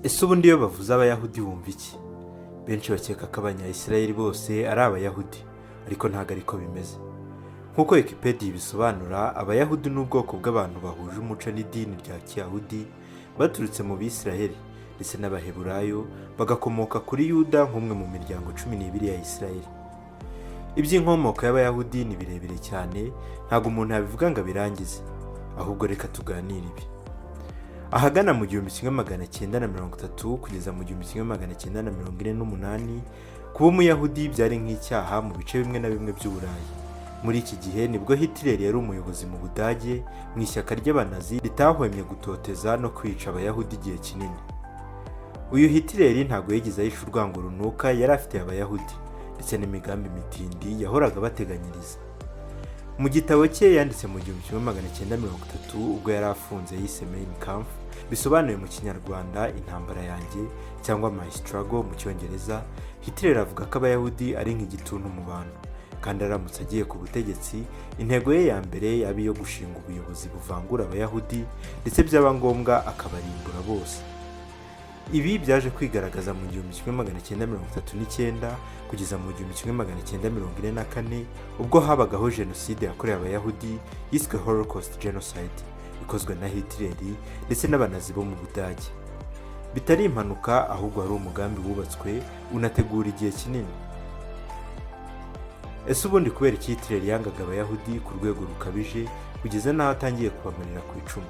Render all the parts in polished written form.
Ese ubundi iyo bavuze abayahudi wumva iki? Benshi bakeka ko abanya israheli bose ari abayahudi, ariko ntago ariko bimeze. Nkuko wikipedia ibisobanura, abayahudi ni ubwoko bw'abantu bahuje umuco n'idini rya kiyahudi, baturutse mu bisiraheri ndetse n'abaheburayo, bagakomoka kuri Yuda nk'umwe mu miryango 12 ya Israheli. Iby'inkomoko y'abayahudi ni birebire cyane, ntago umuntu yabivuga ngo abirangize, ahubwo reka tuganire ibi. Ahagana mu 1930 kugeza mu 1948, kuba umuyahudi byari nk'icyaha mu bice bimwe na bimwe by'Uburayi. Muri iki gihe nibwo Hitler yari umuyobozi mu Budage mu ishyaka ry'abanazi ritahwemye gutoteza no kwica abayahudi igihe kinini. Uyu Hitler ntago yigeze ahisha urwango runuka yari afitiye abayahudi ndetse n'imigambi mitindi yahoraga bateganyiriza. Mu gitabo cye yanditse mu 1930 ubwo yari afunze yise Mein Kampf, bisobanuye mu kinyarwanda intambara yanjye cyangwa my struggle mu cyongereza, Hitler avuga ko abayahudi ari nk'igituntu mu bantu, kandi aramutse agiye ku butegetsi intego ye ya mbere yaba iyo gushinga ubuyobozi buvangura abayahudi ndetse byaba ngombwa akabarimbura bose. Ibi byaje kwigaragaza mu 1939 kugeza mu 1944 ubwo habagaho jenoside yakorewe abayahudi yiswe Holocaust Genocide, ikozwe na Hitler ndetse n'abanazi bo mu Budage. Bitari impanuka, ahubwo hari umugambi wubatswe unategura igihe kinini. Ese ubundi kubera iki Hitler yangaga abayahudi ku rwego rukabije kugeza n'aho atangiye kubamarira ku icumu?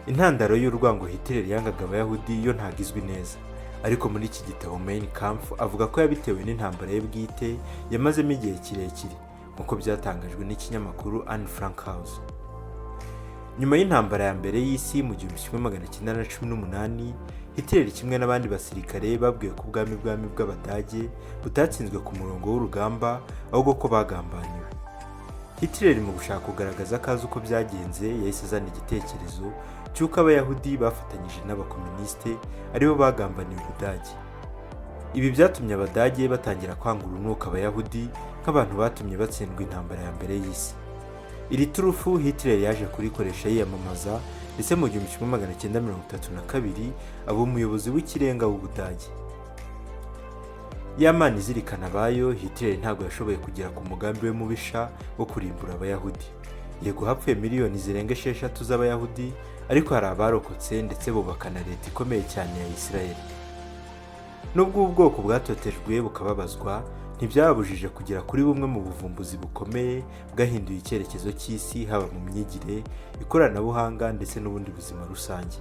Intandaro y'urwango Hitler yangaga abayahudi yo ntagizwe neza, ariko muri iki gitabo Mein Kampf avuga ko yabitewe n'intambara ye bwite yamazemo igihe kirekire, nk'uko byatangajwe n'ikinyamakuru Anne Frank House. Nyuma y'intambara ya mbere y'isi mu 1918, Hitler kimwe n'abandi basirikare babwiye ko ubwami bw'Abadage butatsinzwe ku murongo w'urugamba, ahubwo ko bagambaniwe. Hitler mu gushaka kugaragaza ko azi uko byagenze yahise azana igitekerezo cy'uko abayahudi bafatanyije n'abakomunisite aribo bagambaniye Ubudage. Ibi byatumye Abadage batangira kwanga urunuka abayahudi nk'abantu batumye batsindwa intambara ya mbere y'isi. Iri turufu Hitler yaje kurikoresha yiyamamaza, ndetse mu 1932 aba umuyobozi w'ikirenga w'Ubudage. Yamana izirikana abayo, Hitler ntabwo yashoboye kugera ku mugambi we mubisha wo kurimbura abayahudi. Yego hapfuye miliyoni zirenga 6 z'abayahudi, ariko hari abarokotse ndetse bubaka na leta ikomeye cyane ya Israheli. Nubwo ubwoko bwatotejwe bukababazwa, ntibyabujije kugera kuri bumwe mu buvumbuzi bukomeye bwahinduye icyerekezo cy'isi, haba mu myigire, ikoranabuhanga ndetse n'ubundi buzima rusange.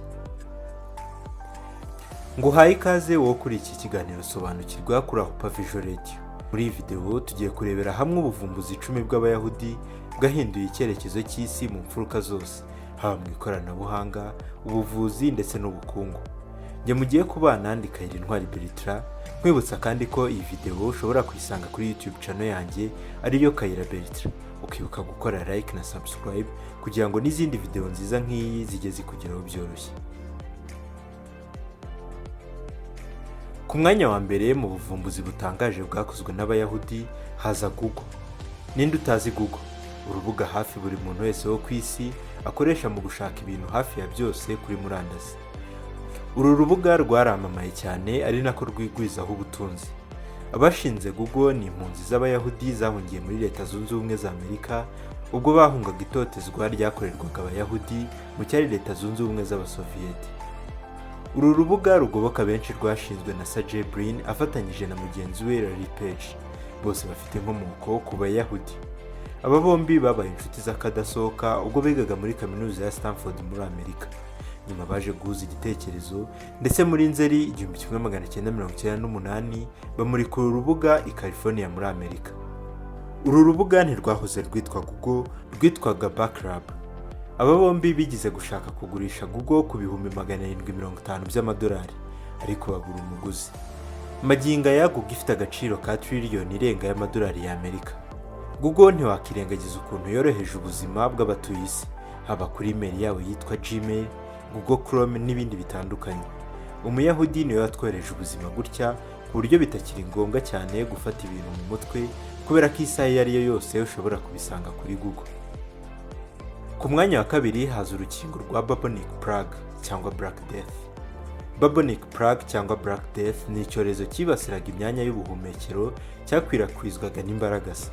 Nguhaye ikaze wowe kuri iki kiganiro sobanukirwa kuri Ahupa Visual Radio. Muri iyi video tugiye kurebera hamwe ubuvumbuzi 10 bw'abayahudi bwahinduye icyerekezo cy'isi mu mfuruka zose, haba mu ikoranabuhanga, ubuvuzi ndetse n'ubukungu. Njye mugiye kubana ndi Intwari Bertrand, nkwibutsa kandi ko iyi video ushobora kuyisanga kuri YouTube channel yanjye ariyo Kayira Bertrand, ukibuka gukora like na subscribe kugira ngo n'izindi video nziza nk'iyi zijye zikugeraho byoroshye. Ku mwanya wa mbere mu buvumbuzi butangaje bwakozwe n'abayahudi haza Google. Ninde utazi Google? Urubuga hafi buri muntu wese wo ku isi akoresha mu gushaka ibintu hafi ya byose kuri murandasi. Uru rubuga rwaramamaye cyane, ari nako rwigwizaho ubutunzi. Abashinze Google ni impunzi z'abayahudi zahungiye muri Leta Zunze Ubumwe za Amerika ubwo bahungaga itotezwa ryakorerwaga abayahudi mu cyari Leta Zunze Ubumwe z'Abasoviyeti. Uru rubuga rugoboka benshi rwashinzwe na Sergey Brin afatanyije na mugenzi we Larry Page, bose bafite inkomoko ku Bayahudi. Aba bombi babaye inshuti z'akadasohoka ubwo bigaga muri kaminuza ya Stanford muri Amerika. Nyuma baje guhuza igitekerezo, ndetse muri Nzeri 1998 bamurikira urubuga i California muri Amerika. Uru rubuga ntirwahoze rwitwa Google, rwitwaga Backrub. Aba bombi bigize gushaka kugurisha Google ku bihumbi $750 by'amadolari, ariko babura umuguzi. Magingo ya Google ifite agaciro ka triliyoni irenga y'amadolari y'Amerika. Google ntiwakirengagiza ukuntu yoroheje ubuzima bw'abatuye isi, haba kuri email yabo yitwa Gmail, Google Chrome n'ibindi bitandukanye. Umuyahudi niwe watwohereje ubuzima gutya, ku buryo bitakiri ngombwa cyane gufata ibintu mu mutwe, kubera ko isaha iyo ari yo yose ushobora kubisanga kuri Google. Ku mwanya wa kabiri haza urukingo rwa bubonic plague cyangwa Black Death. Bubonic plague cyangwa Black Death ni icyorezo cyibasiraga imyanya y'ubuhumekero cyakwirakwizwaga n'imbaragasa.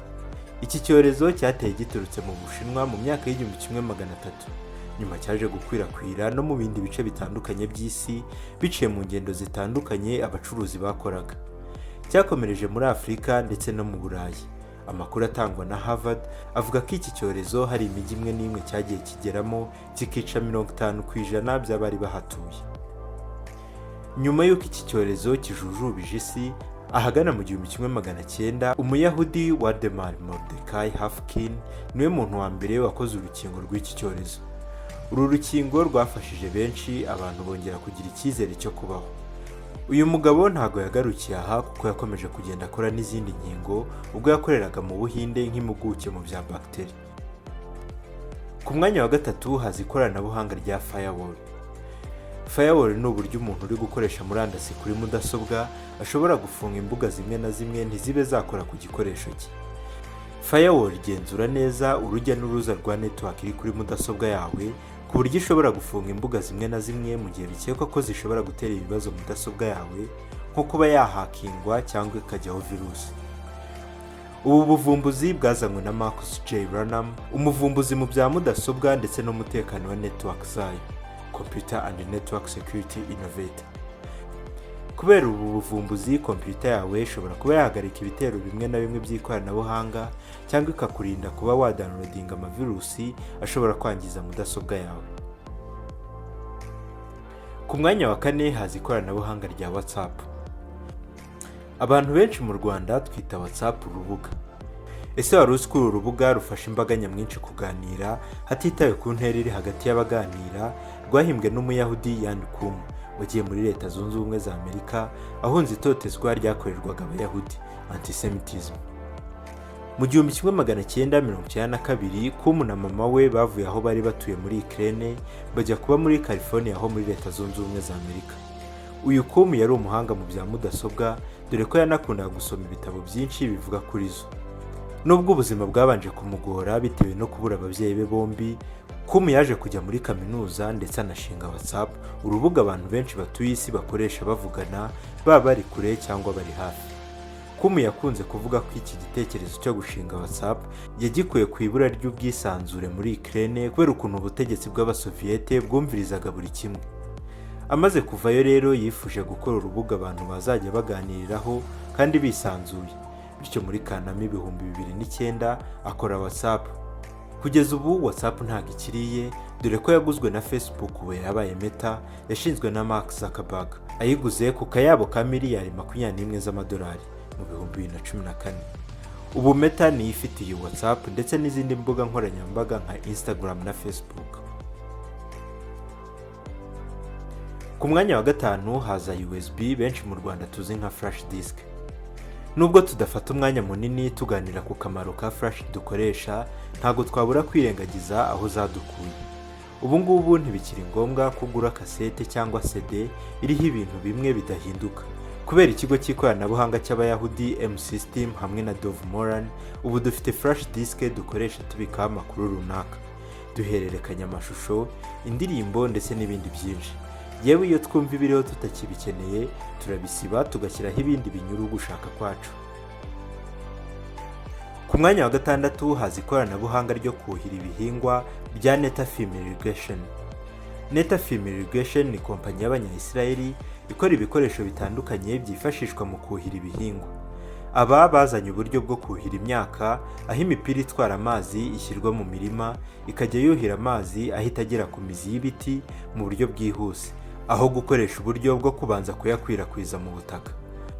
Iki cyorezo cyateye giturutse mu Bushinwa mu myaka y'igihumbi kimwe magana atatu. Nyuma cyaje gukwirakwira no mu bindi bice bitandukanye by'isi biciye mu ngendo zitandukanye abacuruzi bakoraga. Cyakomereje muri Afurika ndetse no mu Burayi. Amakuru atangwa na Harvard avuga ko iki cyorezo hari imijyi imwe n'imwe cyagiye kigeramo kikica 50% by'abari bahatuye. Nyuma y'uko iki cyorezo kijujubije isi, ahagana mu 1900, umuyahudi Waldemar Mordecai Hafkin niwe muntu wa mbere wakoze urukingo rw'iki cyorezo. Uru rukingo rwafashije benshi, abantu bongera kugira icyizere cyo kubaho. Uyu mugabo ntago yagarukiye aha kuko yakomeje kugenda akora n'izindi nkingo ubwo yakoreraga mu Buhinde nk'impuguke mu bya bagiteri. Ku mwanya wa gatatu haza ikoranabuhanga rya firewall. Firewall ni uburyo umuntu uri gukoresha murandasi kuri mudasobwa ashobora gufunga imbuga zimwe na zimwe ntizibe zakora ku gikoresho cye. Firewall igenzura neza urujya n'uruza rwa network iri kuri mudasobwa yawe ku buryo ishobora gufunga imbuga zimwe na zimwe mu gihe bikekwa ko zishobora gutera ibibazo mudasobwa yawe, nko kuba yahakingwa cyangwa ikajyaho virusi. Ubu buvumbuzi bwazanywe na Marcus J. Ranham, umuvumbuzi mu bya mudasobwa ndetse n'umutekano wa network zayo, Computer and Network Security Innovator. Kubera ubu buvumbuzi, computer yawe ishobora kuba yahagarika ibitero bimwe na bimwe by'ikoranabuhanga cyangwa ikakurinda kuba wadownloadinga amavirusi ashobora kwangiza mudasobwa yawe. Ku mwanya wa kane haza ikoranabuhanga rya WhatsApp. Abantu benshi mu Rwanda twita WhatsApp urubuga. Ese wari uzi ko uru rubuga rufasha imbaga nyamwinshi kuganira hatitawe ku ntera iri hagati y'abaganira, rwahimbwe n'umuyahudi nk'umwe wagiye muri Leta Zunze Ubumwe za Amerika ahunze itotezwa ryakorerwaga abayahudi, antisemitism. Mu 1992, Kumu na mama we bavuye aho bari batuye muri Ukraine bajya kuba muri California aho muri Leta Zunze Ubumwe za Amerika. Uyu Kumu yari umuhanga mu bya mudasobwa, dore ko yanakundaga gusoma ibitabo byinshi bivuga kuri zo. Nubwo ubuzima bwabanje kumugora bitewe no kubura ababyeyi be bombi, Kumu yaje kujya muri kaminuza ndetse anashinga WhatsApp, urubuga abantu benshi batuye isi bakoresha bavugana, baba bari kure cyangwa bari hafi. Kumu yakunze kuvuga ko iki gitekerezo cyo gushinga WhatsApp yagikuye ku ibura ry'ubwisanzure muri Ukraine kubera ukuntu ubutegetsi bw'Abasoviyete bwumvirizaga buri kimwe. Amaze kuvayo rero yifuje gukora urubuga abantu bazajya baganiriraho kandi bisanzuye. Bityo muri Kanama 2009 akora WhatsApp. Kugeza ubu WhatsApp ntago ikiriye, dore ko yaguzwe na Facebook we yabaye Meta, yashinzwe na Mark Zuckerberg. Ayiguze ku kayabo ka miliyari 21 z'amadolari mu 2014. Ubu Meta ni ifitiye WhatsApp ndetse n'izindi mbuga nkoranyambaga nka Instagram na Facebook. Ku mwanya wa gatanu haza USB, benshi mu Rwanda tuzi nka flash disk. Nubwo tudafata umwanya munini tuganira ku kamaro ka flash dukoresha, ntago twabura kwirengagiza aho zadukuye. Ubu ngubu ntibikiri ngombwa kugura kasete cyangwa CD iriho ibintu bimwe bidahinduka. Kubera ikigo cy'ikoranabuhanga cy'Abayahudi M-System hamwe na Dove Moran, ubu dufite flash disk dukoresha tubikaho amakuru runaka, duhererekanya amashusho, indirimbo ndetse n'ibindi byinshi. Yewe iyo twumva ibiriho tutakibikeneye, turabisiba tugashyiraho ibindi binyuru gushaka kwacu. Ku mwanya wa gatandatu haza ikoranabuhanga ryo kuhira ibihingwa rya Netafim Irrigation. Netafim Irrigation ni kompanyi y'abanya-Israheli ikora ibikoresho bitandukanye byifashishwa mu kuhira ibihingwa. Aba bazanye uburyo bwo kuhira imyaka, aho imipira itwara amazi ishyirwa mu mirima ikajya yuhira amazi ahita agera ku mizi y'ibiti mu buryo bwihuse, aho gukoresha uburyo bwo kubanza kuyakwirakwiza mu butaka.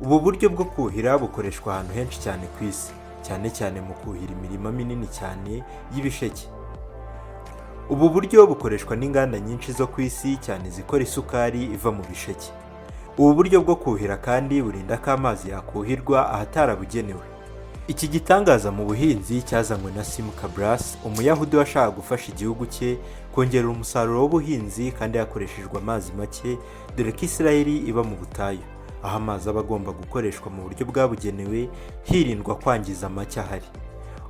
Ubu buryo bwo kuhira bukoreshwa ahantu henshi cyane ku isi, cyane cyane mu kuhira imirima minini cyane y'ibisheke. Ubu buryo bukoreshwa n'inganda nyinshi zo ku isi cyane zikora isukari iva mu bisheke. Ubu buryo bwo kuhira kandi burinda ko amazi yakuhirwa ahatarabugenewe. Iki gitangaza mu buhinzi cyazanywe na Sim Kabras, umuyahudi washaka gufasha igihugu cye kongera umusaruro w'ubuhinzi kandi yakoreshejwe amazi make, dore ko Israheli iba mu butayu, aho amazi aba agomba gukoreshwa mu buryo bwabugenewe hirindwa kwangiza make ahari.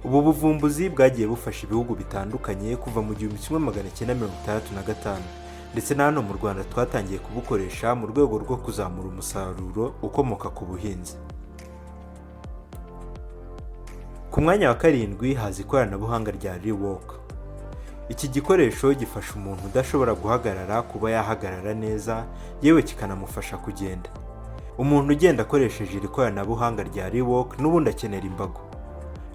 Ubu buvumbuzi bwagiye bufasha ibihugu bitandukanye kuva mu 1965 ndetse na hano mu Rwanda twatangiye kubukoresha mu rwego rwo kuzamura umusaruro ukomoka ku buhinzi. Ku mwanya wa 7 haza ikoranabuhanga rya Rewalk. Iki gikoresho gifasha umuntu udashobora guhagarara kuba yahagarara neza, yewe kikanamufasha kugenda. Umuntu ugenda akoresheje iri koranabuhanga rya Rewalk n'ubundi akenera imbago.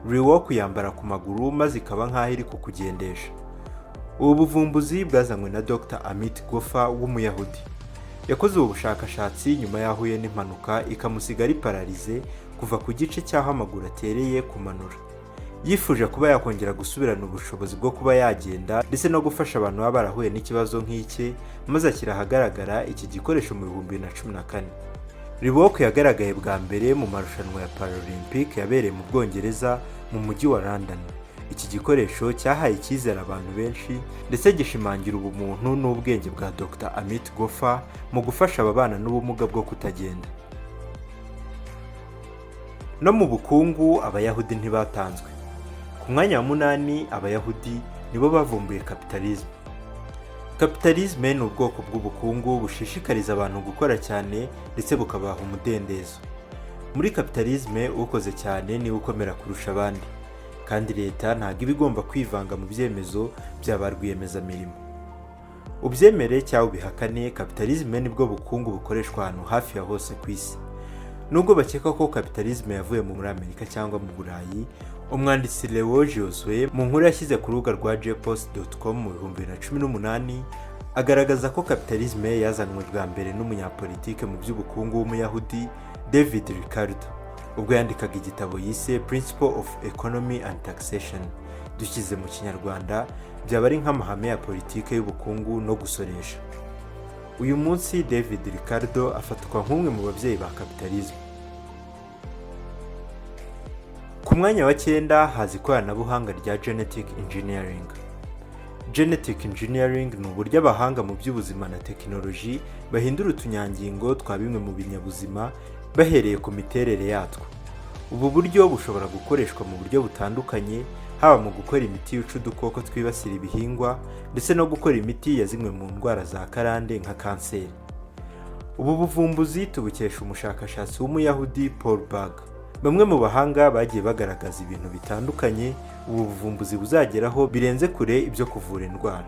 Rewalk yambara ku maguru maze ikaba nk'aho iri kukugendesha. Ubu buvumbuzi bwazanywe na Dr. Amit Goffer w'umuyahudi. Yakoze ubu bushakashatsi nyuma yahuye n'impanuka ikamusiga ari pararize kuva ku gice cy'aho amaguru atereye kumanura. Yifuje kuba yakongera gusubirana ubushobozi bwo kuba yagenda ndetse no gufasha abantu baba barahuye n'ikibazo nk'iki, maze ashyira ahagaragara iki gikoresho mu 2014. Rewalk yagaragaye bwa mbere mu marushanwa ya Paralympic yabereye mu Bwongereza mu mujyi wa London. Iki gikoresho cyahaye icyizere abantu benshi ndetse gishimangira ubumuntu n'ubwenge bwa Dr. Amit Goffer mu gufasha ababana n'ubumuga bwo kutagenda. No mu bukungu abayahudi ntibatanzwe. Ku mwanya wa 8 abayahudi nibo bavumbuye kapitalisme. Kapitalisme ni ubwoko bw'ubukungu bushishikariza abantu gukora cyane ndetse bukabaha umudendezo. Muri kapitalisme ukoze cyane ni ukomera kurusha abandi, kandi leta ntago ibigomba kwivanga mu byemezo by'aba rwiyemezamirimo. Ubyemere cyangwa ubihakane, kapitalisme nibwo bukungu bukoreshwa ahantu hafi ya hose ku isi. Nubwo bakeka ko kapitalisme yavuye muri Amerika cyangwa mu Burayi, umwanditsi Yose mu nkuru yashyize ku rubuga rwa jpost.com mu 2018 agaragaza ko kapitalisme yazanwe bwa mbere n'umunyapolitike mu by'ubukungu w'umuyahudi David Ricardo, ubwo yandikaga igitabo yise Principle of Economy and Taxation. Dushyize mu Kinyarwanda byaba ari nk'amahame ya politike y'ubukungu no gusoresha. Uyu munsi David Ricardo afatwa nk'umwe mu babyeyi ba kapitalisme. Ku mwanya wa 9 haza ikoranabuhanga rya genetic engineering. Genetic engineering ni uburyo abahanga mu by'ubuzima na tekinoloji bahindura utunyangingo twa bimwe mu binyabuzima bahereye ku miterere yatwo. Ubu buryo bushobora gukoreshwa mu buryo butandukanye, haba mu gukora imiti yica udukoko twibasira ibihingwa ndetse no gukora imiti ya zimwe mu ndwara za karande nka kanseri. Ubu buvumbuzi tubukesha umushakashatsi w'umuyahudi Paul Bag. Bamwe mu bahanga bagiye bagaragaza ibintu bitandukanye ubu buvumbuzi buzageraho birenze kure ibyo kuvura indwara.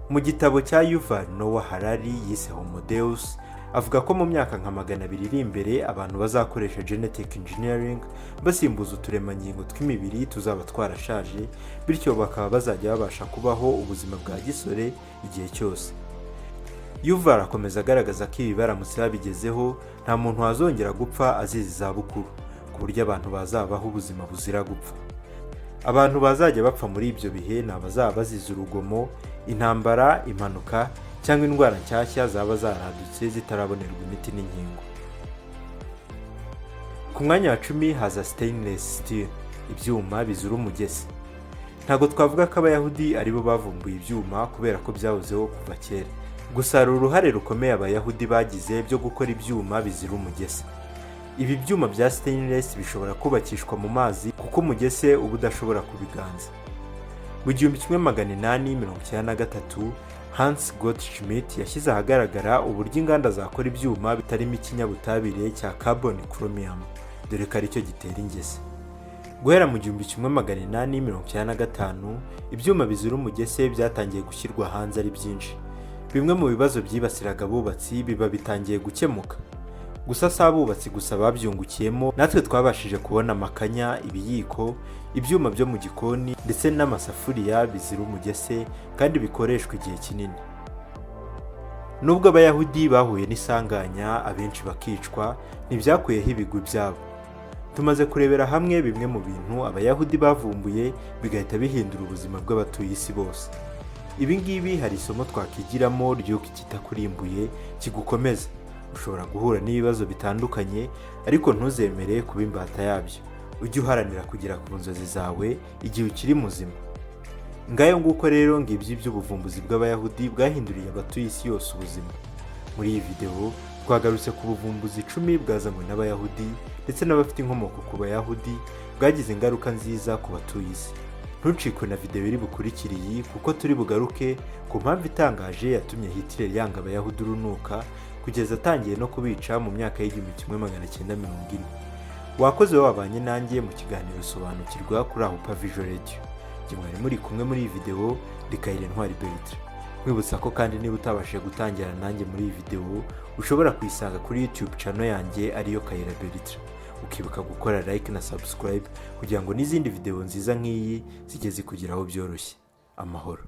Mu gitabo cya Yuval Noah Harari yise Homo Deus, avuga ko mu myaka nka 200 iri imbere abantu bazakoresha genetic engineering basimbuza uturemangingo tw'imibiri tuzaba twarashaje, bityo bakaba bazajya babasha kubaho ubuzima bwa gisore igihe cyose. Yuval akomeza agaragaza ko ibi baramutse babigezeho nta muntu wazongera gupfa azize izabukuru, ku buryo abantu bazabaho ubuzima buzira gupfa. Abantu bazajya bapfa muri ibyo bihe ni abazaba bazize urugomo, intambara, impanuka cyangwa indwara nshyashya zaba zaradutse zitarabonerwa imiti n'inkingo. Ku mwanya wa 10 haza stainless steel, ibyuma bizura umugesi. Ntago twavuga ko abayahudi aribo bavumbuye ibyuma kubera ko byahozeho kuva kera. Gusa hari uruhare rukomeye abayahudi bagize byo gukora ibyuma bizira umugesi. Ibi byuma bya stainless bishobora kubakishwa mu mazi kuko umugese uba udashobora kubiganza. Mu 1893 Hans Gottschmidt yashyize ahagaragara uburyo inganda zakora ibyuma bitarimo ikinyabutabire cya carbon chromium, dore ko aricyo gitera ingese. Guhera mu 1895 ibyuma bizira umugese byatangiye gushyirwa hanze ari byinshi. Bimwe mu bibazo byibasiraga abubatsi biba bitangiye gukemuka. Gusa si abubatsi gusa babyungukiyemo, natwe twabashije kubona amakanya, ibiyiko, ibyuma byo mu gikoni ndetse n'amasafuriya bizira umugese kandi bikoreshwa igihe kinini. Nubwo abayahudi bahuye n'isanganya abenshi bakicwa, ntibyakuyeho ibigwi byabo. Tumaze kurebera hamwe bimwe mu bintu abayahudi bavumbuye bigahita bihindura ubuzima bw'abatuye isi bose. Ibi ngibi hari isomo twakigiramo ry'uko ikitakurimbuye kigukomeza. Ushobora guhura n'ibibazo bitandukanye ariko ntuzemere kuba imbata yabyo. Ujye uharanira kugera ku nzozi zawe igihe ukiri muzima. Ngayo nguko rero ngibyo iby'ubuvumbuzi bw'abayahudi bwahinduriye abatuye isi yose ubuzima. Muri iyi video twagarutse ku buvumbuzi 10 bwazanywe n'abayahudi ndetse n'abafite inkomoko ku bayahudi bwagize ingaruka nziza ku batuye isi. ntucikwe na video iri bukurikira iyi kuko turi bugaruke ku mpamvu itangaje yatumye Hitler yanga Abayahudi urunuka kugeza atangiye no kubica mu myaka y'1940. Wakoze wabanye nanjye mu kiganiro sobanukirwa kuri aho Pavijo Radio. Mwari muri kumwe muri iyi video Rikayire Ntwari Bertrand. Mwibutsa ko kandi niba utabashije gutangira nanjye muri iyi video ushobora kuyisanga kuri YouTube channel yanjye ariyo Kayire Bertrand. Ukibuka gukora like na subscribe kugira ngo n'izindi video nziza nk'iyi zigeze kugeraho byoroshye. Amahoro.